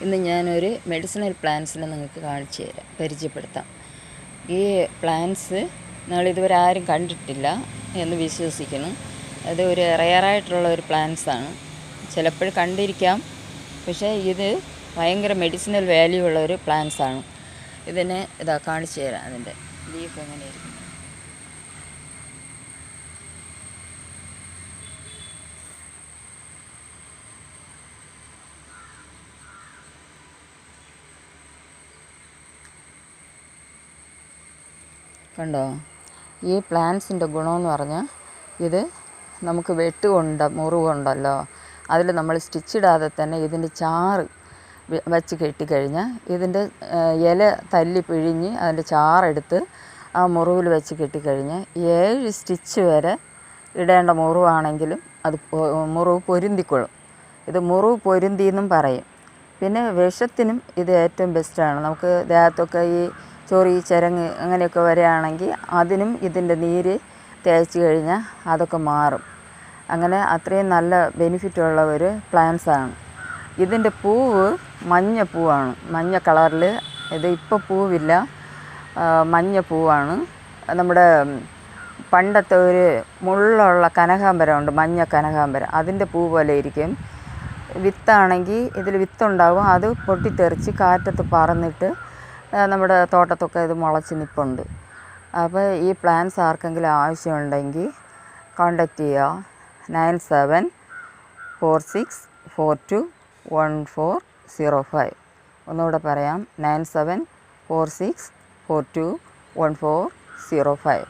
ഇന്ന് ഞാനൊരു മെഡിസിനൽ പ്ലാന്റ്സിനെ നിങ്ങൾക്ക് കാണിച്ചു തരാം, പരിചയപ്പെടുത്താം. ഈ പ്ലാന്റ്സ് നിങ്ങളിതുവരെ ആരും കണ്ടിട്ടില്ല എന്ന് വിശ്വസിക്കുന്നു. അത് ഒരു റെയറായിട്ടുള്ള ഒരു പ്ലാന്റ്സാണ്. ചിലപ്പോൾ കണ്ടിരിക്കാം, പക്ഷേ ഇത് ഭയങ്കര മെഡിസിനൽ വാല്യൂ ഉള്ള ഒരു പ്ലാന്റ്സാണ്. ഇതിനെ കാണിച്ചു തരാം. അതിൻ്റെ ലീഫ് എങ്ങനെയായിരിക്കും. കണ്ടോ? ഈ പ്ലാന്റ്സിൻ്റെ ഗുണമെന്ന് പറഞ്ഞാൽ ഇത് നമുക്ക് മുറിവുണ്ടല്ലോ, അതിൽ നമ്മൾ സ്റ്റിച്ചിടാതെ തന്നെ ഇതിൻ്റെ ചാറ് വച്ച് കെട്ടിക്കഴിഞ്ഞാൽ ഇതിൻ്റെ ഇല തല്ലി പിഴിഞ്ഞ് അതിൻ്റെ ചാറെടുത്ത് ആ മുറിവിൽ വെച്ച് കെട്ടിക്കഴിഞ്ഞാൽ 7 സ്റ്റിച്ച് വരെ ഇടേണ്ട മുറിവാണെങ്കിലും അത് മുറിവ് പൊരുന്തിക്കൊള്ളും. ഇത് മുറിവ് പൊരുന്തി എന്നും പറയും. പിന്നെ വിഷത്തിനും ഇത് ഏറ്റവും ബെസ്റ്റാണ്. നമുക്ക് ദേഹത്തൊക്കെ ഈ ചൊറി ചിരങ്ങ് അങ്ങനെയൊക്കെ വരികയാണെങ്കിൽ അതിനും ഇതിൻ്റെ നീര് തേച്ച് കഴിഞ്ഞാൽ അതൊക്കെ മാറും. അങ്ങനെ അത്രയും നല്ല ബെനിഫിറ്റുള്ള ഒരു പ്ലാന്റ്സാണ്. ഇതിൻ്റെ പൂവ് മഞ്ഞ പൂവാണ്, മഞ്ഞ കളറിൽ. ഇത് ഇപ്പോൾ പൂവില്ല, മഞ്ഞ പൂവാണ്. നമ്മുടെ പണ്ടത്തെ ഒരു മുള്ളുള്ള കനകാംബരമുണ്ട്, മഞ്ഞ കനകാംബരം, അതിൻ്റെ പൂ പോലെ ഇരിക്കും. വിത്താണെങ്കിൽ ഇതിൽ വിത്തുണ്ടാവും, അത് പൊട്ടിത്തെറിച്ച് കാറ്റത്ത് പറന്നിട്ട് നമ്മുടെ തോട്ടത്തൊക്കെ ഇത് മുളച്ച് നിൽപ്പുണ്ട്. അപ്പോൾ ഈ പ്ലാന്റ്സ് ആർക്കെങ്കിലും ആവശ്യമുണ്ടെങ്കിൽ കോൺടാക്റ്റ് ചെയ്യുക. 9746421405. ഒന്നുകൂടെ പറയാം, 9746421405.